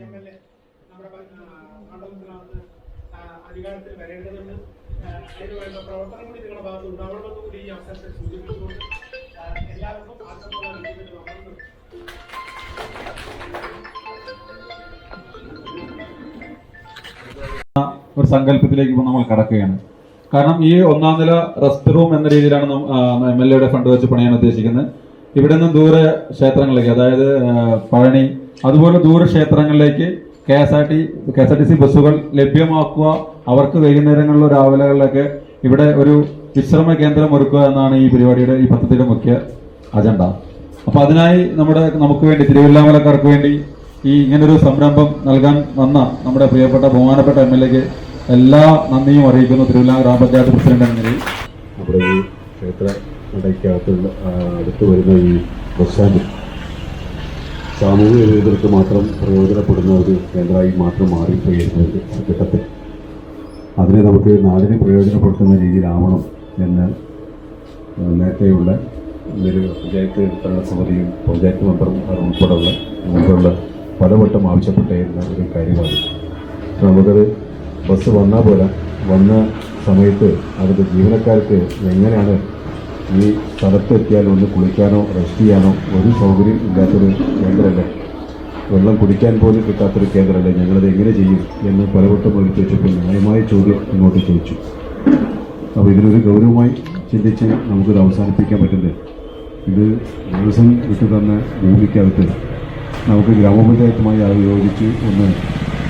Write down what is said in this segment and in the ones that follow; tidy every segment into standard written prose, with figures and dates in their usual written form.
MLA നമ്മുടെ മണ്ഡലത്തിനകത്ത് അധികാരത്തിൽ വരേണ്ടതുണ്ട്. അതിനുവേണ്ട പ്രവർത്തനം കൂടി നിങ്ങളുടെ ഭാഗത്ത് ഉണ്ടാവണമെന്നും കൂടി ഈ അവസരത്തിൽ സൂചിപ്പിച്ചുകൊണ്ട് എല്ലാവർക്കും ആശംസകൾ അറിയിക്കുന്നത് നമ്മൾ ഒരു സങ്കല്പത്തിലേക്ക് ഇപ്പോൾ നമ്മൾ കടക്കുകയാണ്. കാരണം ഈ ഒന്നാം നില റെസ്റ്റ് റൂം എന്ന രീതിയിലാണ് MLA യുടെ ഫണ്ട് വെച്ച് പണിയാൻ ഉദ്ദേശിക്കുന്നത്. ഇവിടെ നിന്നും ദൂര ക്ഷേത്രങ്ങളിലേക്ക്, അതായത് പഴനി അതുപോലെ ദൂര ക്ഷേത്രങ്ങളിലേക്ക് KSRTC ബസ്സുകൾ ലഭ്യമാക്കുക, അവർക്ക് വൈകുന്നേരങ്ങളിലോ രാവിലെകളിലൊക്കെ ഇവിടെ ഒരു വിശ്രമ കേന്ദ്രം ഒരുക്കുക എന്നാണ് ഈ പദ്ധതിയുടെ മുഖ്യ അജണ്ട. അപ്പോൾ അതിനായി നമുക്ക് വേണ്ടി തിരുവല്ലാമലക്കാർക്ക് വേണ്ടി ഇങ്ങനൊരു സംരംഭം നൽകാൻ വന്ന നമ്മുടെ പ്രിയപ്പെട്ട ബഹുമാനപ്പെട്ട MLAക്ക് എല്ലാ നന്ദിയും അറിയിക്കുന്നു തിരുവല്ല ഗ്രാമപഞ്ചായത്ത് പ്രസിഡന്റ് എന്ന നിലയിൽ. നമ്മുടെ ഈ ക്ഷേത്ര നടയ്ക്കകത്തുള്ള അടുത്ത് വരുന്ന ഈ ബസ് സ്റ്റാൻഡ് സാമൂഹിക വിരുദ്ധർക്ക് മാത്രം പ്രയോജനപ്പെടുന്ന ഒരു കേന്ദ്രമായി മാത്രം മാറിപ്പോയിരുന്ന ഒരു ഘട്ടത്തിൽ അതിനെ നമുക്ക് നാടിനെ പ്രയോജനപ്പെടുത്തുന്ന രീതിയിലാവണം എന്ന് നേരത്തെയുള്ള ഒരു പഞ്ചായത്ത് ഭരണസമിതിയും പഞ്ചായത്ത് മെമ്പറും ഉൾപ്പെടെയുള്ള പലവട്ടം ആവശ്യപ്പെട്ടിരുന്ന ഒരു കാര്യമാണ്. നമുക്കത് ബസ് വന്നാൽ പോലെ വന്ന സമയത്ത് അതിൻ്റെ ജീവനക്കാർക്ക് എങ്ങനെയാണ് ഈ സ്ഥലത്തെത്തിയാൽ ഒന്ന് കുളിക്കാനോ റെസ്റ്റ് ചെയ്യാനോ ഒരു സൗകര്യം ഇല്ലാത്തൊരു കേന്ദ്രമല്ലേ, വെള്ളം കുടിക്കാൻ പോലും കിട്ടാത്തൊരു കേന്ദ്രമല്ലേ, ഞങ്ങളത് എങ്ങനെ ചെയ്യും എന്ന് പലവട്ടം ചോദിച്ചപ്പോൾ ന്യായമായ ചോദ്യം ഇങ്ങോട്ട് ചോദിച്ചു. അപ്പോൾ ഇതിനൊരു ഗൗരവമായി ചിന്തിച്ച് നമുക്കിത് അവസാനിപ്പിക്കാൻ പറ്റുന്നത് ഇത് ദിവസം വിട്ടു തന്ന ഭൂമിക്കകത്ത് നമുക്ക് ഗ്രാമപഞ്ചായത്തുമായി ആലോചിച്ച് ഒന്ന്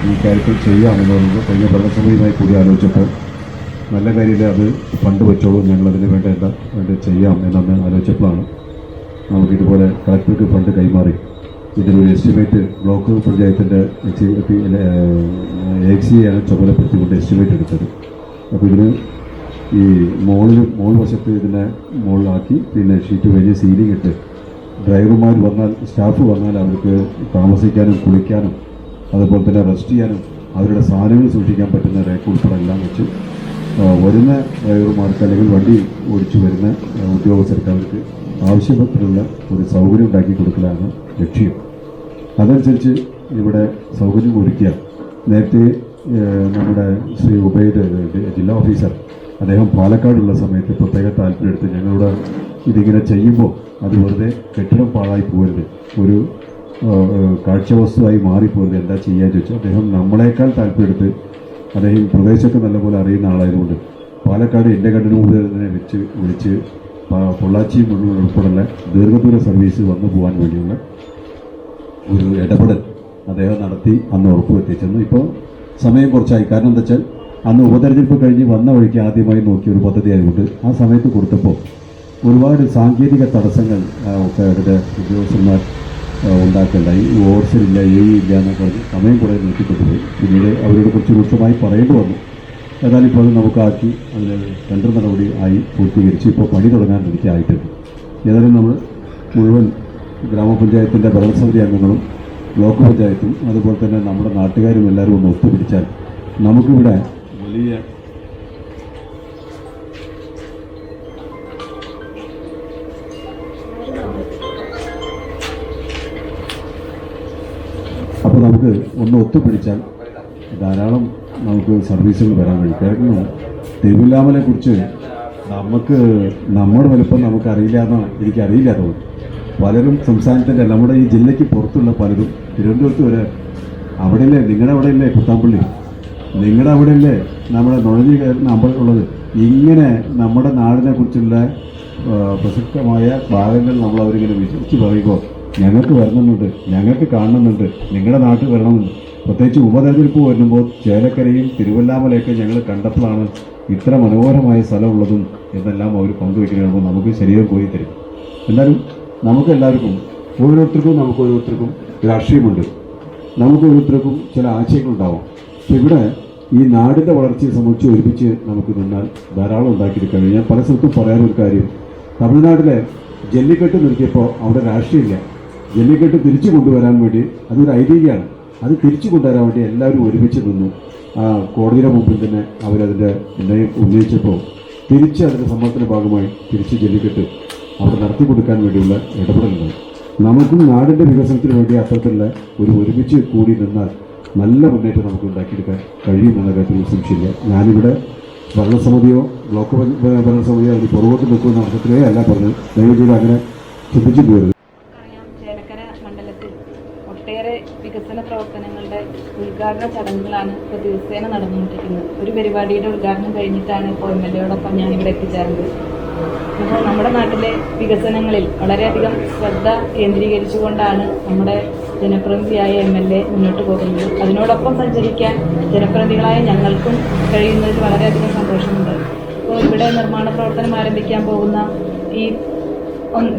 ഈ കാര്യത്തിൽ ചെയ്യാമെന്നുള്ളത് കഴിഞ്ഞ ഭരണസമിതിയുമായി കൂടി ആലോചിച്ചപ്പോൾ നല്ല കാര്യമില്ല, അത് ഫണ്ട് വെച്ചോളൂ, ഞങ്ങളതിന് വേണ്ട ചെയ്യാം എന്നൊന്ന് ആലോചിച്ചപ്പോഴാണ് നമുക്കിതുപോലെ കളക്ടർക്ക് ഫണ്ട് കൈമാറി ഇതിനൊരു എസ്റ്റിമേറ്റ് ബ്ലോക്ക് പഞ്ചായത്തിൻ്റെ AXE-യാണ് ചുമതലപ്പെടുത്തിക്കൊണ്ട് എസ്റ്റിമേറ്റ് എടുത്തത്. അപ്പോൾ ഇതിന് ഈ മോൾ വശത്ത് ഇതിനെ മുകളിലാക്കി പിന്നെ ഷീറ്റ് കഴിഞ്ഞ് സീലിംഗ് ഇട്ട് ഡ്രൈവർമാർ വന്നാൽ സ്റ്റാഫ് വന്നാൽ അവർക്ക് താമസിക്കാനും കുളിക്കാനും അതുപോലെ തന്നെ റെസ്റ്റ് ചെയ്യാനും അവരുടെ സാധനങ്ങൾ സൂക്ഷിക്കാൻ പറ്റുന്ന റേക്ക് ഉൾപ്പെടെ എല്ലാം വെച്ച് വരുന്ന ഡ്രൈവർമാർക്ക് അല്ലെങ്കിൽ വണ്ടി ഓടിച്ചു വരുന്ന ഉദ്യോഗസ്ഥർക്ക് അവർക്ക് ആവശ്യത്തിനുള്ള ഒരു സൗകര്യം ഉണ്ടാക്കി കൊടുക്കലാണ് ലക്ഷ്യം. അതനുസരിച്ച് ഇവിടെ സൗകര്യം ഒരുക്കുക. നേരത്തെ നമ്മുടെ ശ്രീ ഉബൈദ് ജില്ലാ ഓഫീസർ അദ്ദേഹം പാലക്കാടുള്ള സമയത്ത് പ്രത്യേക താല്പര്യമെടുത്ത് ഞങ്ങളുടെ ഇതിങ്ങനെ ചെയ്യുമ്പോൾ അത് വെറുതെ കെട്ടിടം പാഴായി പോകരുത്, ഒരു കാഴ്ചവസ്തുവായി മാറിപ്പോകരുത്, എന്താ ചെയ്യാൻ ചോദിച്ചു. അദ്ദേഹം നമ്മളെക്കാൾ താല്പര്യമെടുത്ത് അദ്ദേഹം പ്രദേശത്ത് നല്ലപോലെ അറിയുന്ന ആളായതുകൊണ്ട് പാലക്കാട് എൻ്റെ കണ്ണിന് മുമ്പിൽ തന്നെ വിളിച്ച് പൊള്ളാച്ചി ഉൾപ്പെടെയുള്ള ദീർഘദൂര സർവീസ് വന്നു പോകാൻ വേണ്ടിയുള്ള ഒരു ഇടപെടൽ അദ്ദേഹം നടത്തി അന്ന് ഉറപ്പുവെത്തിച്ചെന്നു. ഇപ്പോൾ സമയം കുറച്ചായി. കാരണം എന്താ വെച്ചാൽ അന്ന് ഉപതെരഞ്ഞെടുപ്പ് കഴിഞ്ഞ് വന്ന വഴിക്ക് ആദ്യമായി നോക്കിയ ഒരു പദ്ധതി ആയതുകൊണ്ട് ആ സമയത്ത് കൊടുത്തപ്പോൾ ഒരുപാട് സാങ്കേതിക തടസ്സങ്ങൾ ഒക്കെ അവരുടെ ഉദ്യോഗസ്ഥന്മാർ ഉണ്ടാക്കേണ്ടായി. ഓവർസിലില്ല, ഇല്ല എന്നൊക്കെ പറഞ്ഞ് സമയം കുറേ നീട്ടിക്കൊണ്ടുപോയി. പിന്നീട് അവരോട് കുറച്ച് രൂക്ഷമായി പറയേണ്ടി വന്നു. ഏതായാലും ഇപ്പോൾ അത് നമുക്കാക്കി അതിന് ടെൻഡർ നടപടി ആയി പൂർത്തീകരിച്ച് ഇപ്പോൾ പണി തുടങ്ങാൻ എനിക്കായിട്ടുണ്ട്. ഏതായാലും നമ്മൾ മുഴുവൻ ഗ്രാമപഞ്ചായത്തിൻ്റെ ഭരണസമിതി അംഗങ്ങളും ബ്ലോക്ക് പഞ്ചായത്തും അതുപോലെ തന്നെ നമ്മുടെ നാട്ടുകാരും എല്ലാവരും ഒന്ന് ഒത്തുപിടിച്ചാൽ നമുക്കിവിടെ വലിയ അപ്പോൾ നമുക്ക് ഒന്ന് ഒത്തുപിടിച്ചാൽ ധാരാളം നമുക്ക് സർവീസുകൾ വരാൻ കഴിയും. കാരണം തിരുവല്ലാമലയെക്കുറിച്ച് നമ്മുടെ വലുപ്പം നമുക്കറിയില്ല എന്നാണ് എനിക്കറിയില്ല. തോന്നുന്നു പലരും സംസ്ഥാനത്തിൻ്റെ നമ്മുടെ ഈ ജില്ലയ്ക്ക് പുറത്തുള്ള പലരും തിരുവനന്തപുരത്ത് വരെ അവിടെയല്ലേ, നിങ്ങളുടെ അവിടെയല്ലേ പുത്താമ്പള്ളി, നിങ്ങളുടെ അവിടെയല്ലേ നമ്മുടെ നുഴഞ്ഞു കയറുന്ന അമ്പലമുള്ളത്. ഇങ്ങനെ നമ്മുടെ നാടിനെ കുറിച്ചുള്ള പ്രസക്തമായ ഭാഗങ്ങൾ നമ്മളവരിങ്ങനെ വിശ്വസിച്ച് പറയുമ്പോൾ ഞങ്ങൾക്ക് വരണമെന്നുണ്ട്, ഞങ്ങൾക്ക് കാണണമെന്നുണ്ട്, നിങ്ങളുടെ നാട്ടിൽ വരണമെന്നുണ്ട്. പ്രത്യേകിച്ച് ഉപതെരഞ്ഞെടുപ്പ് വരുമ്പോൾ ചേലക്കരയും തിരുവല്ലാമലയൊക്കെ ഞങ്ങൾ കണ്ടപ്പോഴാണ് ഇത്ര മനോഹരമായ സ്ഥലമുള്ളതും എന്നെല്ലാം അവർ പങ്കുവയ്ക്കുന്നതാകുമ്പോൾ നമുക്ക് ശരീരം പോയി തരും. എന്നാലും നമുക്കെല്ലാവർക്കും ഓരോരുത്തർക്കും രാഷ്ട്രീയമുണ്ട്, നമുക്ക് ഓരോരുത്തർക്കും ചില ആശയങ്ങളുണ്ടാവും. പക്ഷെ ഇവിടെ ഈ നാടിൻ്റെ വളർച്ചയെ സംബന്ധിച്ച് ഒരുമിച്ച് നമുക്ക് നിന്നാൽ ധാരാളം ഉണ്ടാക്കിയെടുക്കാൻ കഴിയും. ഞാൻ പല സ്ഥലത്തും പറയാനൊരു കാര്യം, തമിഴ്നാട്ടിലെ ജല്ലിക്കെട്ട് നിർത്തിയപ്പോൾ അവിടെ രാഷ്ട്രീയമില്ല. ജല്ലിക്കെട്ട് തിരിച്ചു കൊണ്ടുവരാൻ വേണ്ടി അതൊരു ഐതിഹ്യമാണ്. അത് തിരിച്ചു കൊണ്ടുവരാൻ വേണ്ടി എല്ലാവരും ഒരുമിച്ച് നിന്നു. കോടതിയുടെ മുമ്പിൽ തന്നെ അവരതിൻ്റെ ഉന്നയം ഉന്നയിച്ചപ്പോൾ തിരിച്ച് അതിൻ്റെ സമ്മർദ്ദത്തിൻ്റെ ഭാഗമായി തിരിച്ച് ജല്ലിക്കെട്ട് അവിടെ നടത്തി കൊടുക്കാൻ വേണ്ടിയുള്ള ഇടപെടലുണ്ടായി. നമുക്കും നാടിൻ്റെ വികസനത്തിന് വേണ്ടി അത്തരത്തിലുള്ള ഒരു ഒരുമിച്ച് കൂടി നിന്നാൽ നല്ല മുന്നേറ്റം നമുക്ക് ഉണ്ടാക്കിയെടുക്കാൻ കഴിയുമെന്ന കാര്യത്തിൽ സംശയമില്ല. ഞാനിവിടെ ഭരണസമിതിയോ ബ്ലോക്ക് ഭരണസമിതിയോ അതിന് പുറകോട്ട് നിൽക്കുന്ന അർത്ഥത്തിലേ അല്ല പറഞ്ഞത്. ദയവ് അങ്ങനെ ചിന്തിച്ചു പോരുത്. ചേലക്കര മണ്ഡലത്തിൽ ഒട്ടേറെ വികസന പ്രവർത്തനങ്ങളുടെ ഉദ്ഘാടന ചടങ്ങുകളാണ് ഇപ്പോൾ ദിവസേന നടന്നുകൊണ്ടിരിക്കുന്നത്. ഒരു പരിപാടിയുടെ ഉദ്ഘാടനം കഴിഞ്ഞിട്ടാണ് ഇപ്പോൾ MLA-യോടൊപ്പം ഞാനിവിടെ എത്തിച്ചേർന്നത്. അപ്പോൾ നമ്മുടെ നാട്ടിലെ വികസനങ്ങളിൽ വളരെയധികം ശ്രദ്ധ കേന്ദ്രീകരിച്ചുകൊണ്ടാണ് നമ്മുടെ ജനപ്രതിനിധിയായ MLA മുന്നോട്ട് പോകുന്നത്. അതിനോടൊപ്പം സഞ്ചരിക്കാൻ ജനപ്രതിനിധികളായ ഞങ്ങൾക്കും കഴിയുന്നതിൽ വളരെയധികം സന്തോഷമുണ്ട്. ഇപ്പോൾ ഇവിടെ നിർമ്മാണ പ്രവർത്തനം ആരംഭിക്കാൻ പോകുന്ന ഈ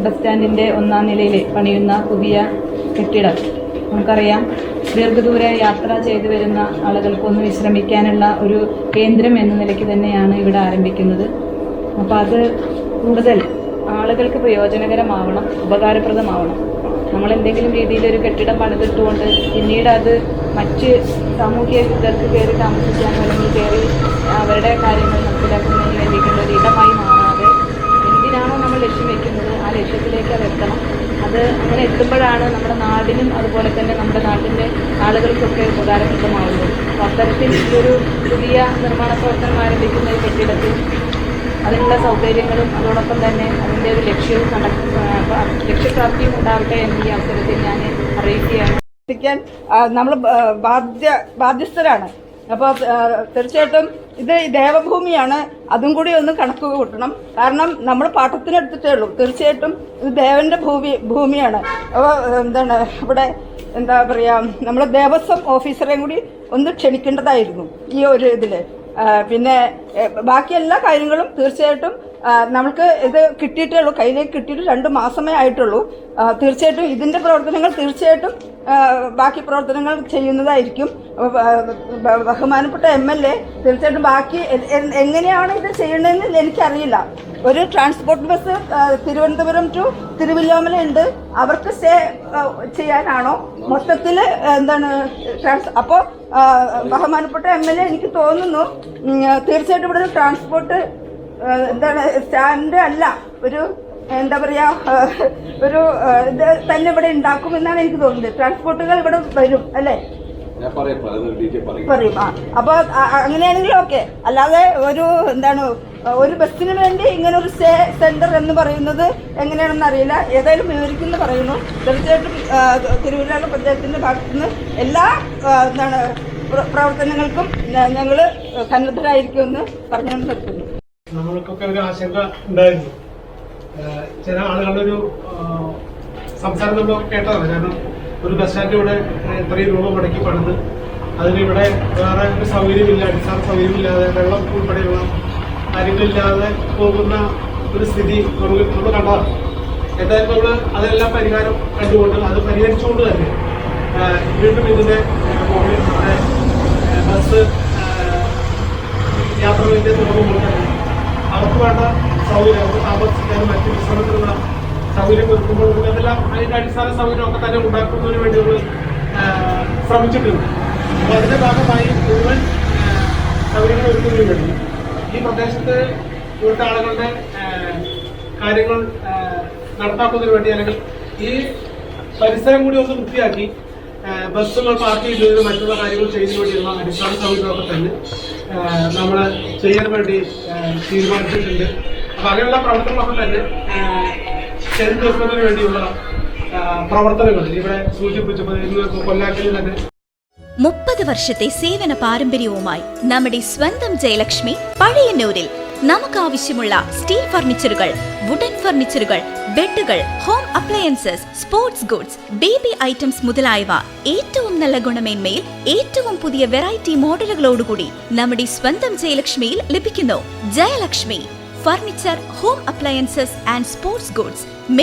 ബസ് സ്റ്റാൻഡിൻ്റെ 1-ാം നിലയിൽ പണിയുന്ന പുതിയ കെട്ടിടം നമുക്കറിയാം, ദീർഘദൂര യാത്ര ചെയ്തു വരുന്ന ആളുകൾക്കൊന്ന് വിശ്രമിക്കാനുള്ള ഒരു കേന്ദ്രം എന്ന നിലയ്ക്ക് തന്നെയാണ് ഇവിടെ ആരംഭിക്കുന്നത്. അപ്പോൾ അത് കൂടുതൽ ആളുകൾക്ക് പ്രയോജനകരമാവണം, ഉപകാരപ്രദമാവണം. നമ്മളെന്തെങ്കിലും രീതിയിലൊരു കെട്ടിടം പണിതിട്ടുകൊണ്ട് പിന്നീട് അത് മറ്റ് സാമൂഹ്യ വിദഗ്ധർക്ക് കയറി താമസിക്കാനോ അല്ലെങ്കിൽ കയറി അവരുടെ കാര്യങ്ങൾ നടപ്പിലാക്കുന്നതിന് വേണ്ടിയിട്ടുള്ള ഒരു ഇടമായി മാറാതെ എന്തിനാണോ നമ്മൾ ലക്ഷ്യം വയ്ക്കുന്നത് ആ ലക്ഷ്യത്തിലേക്ക് അത് എത്തണം. അത് അങ്ങനെ എത്തുമ്പോഴാണ് നമ്മുടെ നാടിനും അതുപോലെ തന്നെ നമ്മുടെ നാട്ടിൻ്റെ ആളുകൾക്കൊക്കെ ഉപകാരപ്രദമാവുന്നത്. അപ്പോൾ അത്തരത്തിൽ ഈ ഒരു പുതിയ നിർമ്മാണ പ്രവർത്തനം ആരംഭിക്കുന്ന ഈ കെട്ടിടത്തിൽ അതിനുള്ള സൗകര്യങ്ങളും അതോടൊപ്പം തന്നെ അതിൻ്റെ ഒരു ലക്ഷ്യപ്രാപ്തിയും ഉണ്ടാവട്ടെ എന്ന് ഈ അവസരത്തിൽ ഞാൻ അറിയിക്കുകയാണ്. നമ്മൾ ബാധ്യസ്ഥരാണ്. അപ്പോൾ തീർച്ചയായിട്ടും ഇത് ദേവഭൂമിയാണ്, അതും കൂടി ഒന്ന് കണക്ക് കൂട്ടണം. കാരണം നമ്മൾ പാട്ടത്തിനെടുത്തിട്ടേ ഉള്ളൂ. തീർച്ചയായിട്ടും ഇത് ദേവൻ്റെ ഭൂമിയാണ്. അപ്പോൾ ഇവിടെ എന്താ പറയുക, നമ്മൾ ദേവസ്വം ഓഫീസറെയും കൂടി ഒന്ന് ക്ഷണിക്കേണ്ടതായിരുന്നു ഈ ഒരു ഇതിൽ. പിന്നെ ബാക്കി എല്ലാ കാര്യങ്ങളും തീർച്ചയായിട്ടും നമുക്ക് ഇത് കിട്ടിയിട്ടേ ഉള്ളൂ, കയ്യിലേക്ക് കിട്ടിയിട്ട് 2 മാസമേ ആയിട്ടുള്ളൂ. തീർച്ചയായിട്ടും ഇതിൻ്റെ പ്രവർത്തനങ്ങൾ തീർച്ചയായിട്ടും ബാക്കി പ്രവർത്തനങ്ങൾ ചെയ്യുന്നതായിരിക്കും. ബഹുമാനപ്പെട്ട MLA തീർച്ചയായിട്ടും ബാക്കി എങ്ങനെയാണ് ഇത് ചെയ്യേണ്ടതെന്ന് എനിക്കറിയില്ല. ഒരു ട്രാൻസ്പോർട്ട് ബസ് തിരുവനന്തപുരം ടു തിരുവല്ലോമല ഉണ്ട്, അവർക്ക് സ്റ്റേ ചെയ്യാനാണോ മൊത്തത്തിൽ അപ്പോൾ ബഹുമാനപ്പെട്ട MLA എനിക്ക് തോന്നുന്നു തീർച്ചയായിട്ടും ഇവിടെ ഒരു ട്രാൻസ്പോർട്ട് സ്റ്റാൻഡ് അല്ല, ഒരു എന്താ പറയുക, ഒരു ഇത് തന്നെ ഇവിടെ ഉണ്ടാക്കുമെന്നാണ് എനിക്ക് തോന്നുന്നത്. ട്രാൻസ്പോർട്ടുകൾ ഇവിടെ വരും അല്ലേ, പറയും. അപ്പോൾ അങ്ങനെയാണെങ്കിൽ ഓക്കെ. അല്ലാതെ ഒരു ബസ്സിന് വേണ്ടി ഇങ്ങനെ ഒരു സ്റ്റേ സെന്റർ എന്ന് പറയുന്നത് എങ്ങനെയാണെന്ന് അറിയില്ല. ഏതായാലും വിവരിക്കുന്നു പറയുന്നു. തീർച്ചയായിട്ടും തിരുവല്ല പഞ്ചായത്തിന്റെ ഭാഗത്തുനിന്ന് എല്ലാ പ്രവർത്തനങ്ങൾക്കും ഞങ്ങൾ സന്നദ്ധരായിരിക്കുമെന്ന് പറഞ്ഞുകൊണ്ട് നിർത്തുന്നു. നമ്മൾക്കൊക്കെ ഒരു ആശങ്ക ഉണ്ടായിരുന്നു. ചില ആളുകളുടെ ഒരു സംസാരം നമ്മൾ കേട്ടതാണ്. കാരണം ഒരു ബസ് സ്റ്റാൻഡ് ഇവിടെ ഇത്രയും രൂപ മുടക്കി പണിത് അതിനിവിടെ വേറെ ഒരു സൗകര്യമില്ല, അടിസ്ഥാന സൗകര്യമില്ലാതെ വെള്ളം ഉൾപ്പെടെയുള്ള കാര്യങ്ങളില്ലാതെ പോകുന്ന ഒരു സ്ഥിതി നമ്മൾ കണ്ടതാണ്. എന്തായാലും നമ്മൾ അതെല്ലാം പരിഹാരം കണ്ടുകൊണ്ട് അത് പരിഹരിച്ചുകൊണ്ട് തന്നെ വീണ്ടും ഇതിൻ്റെ മുകളിൽ ബസ് യാത്ര വേണ്ടി തുടങ്ങുമ്പോൾ തന്നെ അവർക്ക് വേണ്ട സൗകര്യം, അവർക്ക് താമസിക്കാനും മറ്റ് വിശ്രമത്തിനുള്ള സൗകര്യം ഒരുക്കുമ്പോൾ അതെല്ലാം അതിൻ്റെ അടിസ്ഥാന സൗകര്യമൊക്കെ തന്നെ ഉണ്ടാക്കുന്നതിന് വേണ്ടി നമ്മൾ ശ്രമിച്ചിട്ടുണ്ട്. അപ്പോൾ അതിൻ്റെ ഭാഗമായി മുഴുവൻ സൗകര്യങ്ങൾ ഒരുക്കുന്നതിന് വേണ്ടി ഈ പ്രദേശത്ത് ഇവിടുത്തെ ആളുകളുടെ കാര്യങ്ങൾ നടപ്പാക്കുന്നതിന് വേണ്ടി അല്ലെങ്കിൽ ഈ പരിസരം കൂടി ഒന്ന് വൃത്തിയാക്കി ബസ്സുകൾ പാർക്ക് ചെയ്യുന്നതിന് മറ്റുള്ള കാര്യങ്ങൾ ചെയ്യുന്നതിന് വേണ്ടിയുള്ള അടിസ്ഥാന സൗകര്യമൊക്കെ തന്നെ നമ്മൾ ചെയ്യാൻ വേണ്ടി തീരുമാനിച്ചിട്ടുണ്ട്. അപ്പം അങ്ങനെയുള്ള പ്രവർത്തനങ്ങളൊക്കെ തന്നെ ചെയ്തു തീർക്കുന്നതിന് വേണ്ടിയുള്ള പ്രവർത്തനങ്ങൾ ഇവിടെ സൂചിപ്പിച്ചപ്പോൾ ഇന്ന് കൊല്ലാക്കിൽ തന്നെ 30 വർഷത്തെ സേവന പാരമ്പര്യവുമായി നമ്മുടെ സ്വന്തം ജയലക്ഷ്മി പഴയന്നൂരിൽ നമുക്കാവശ്യമുള്ള സ്റ്റീൽ ഫർണിച്ചറുകൾ, വുഡൻ ഫർണിച്ചറുകൾ, ബെഡുകൾ, home appliances, sports goods, baby items മുതലായവ ഏറ്റവും നല്ല ഗുണമേന്മയിൽ ഏറ്റവും പുതിയ വെറൈറ്റി മോഡലുകളോടുകൂടി നമ്മുടെ സ്വന്തം ജയലക്ഷ്മിയിൽ ലഭിക്കുന്നു. Jayalakshmi furniture, home appliances and sports goods.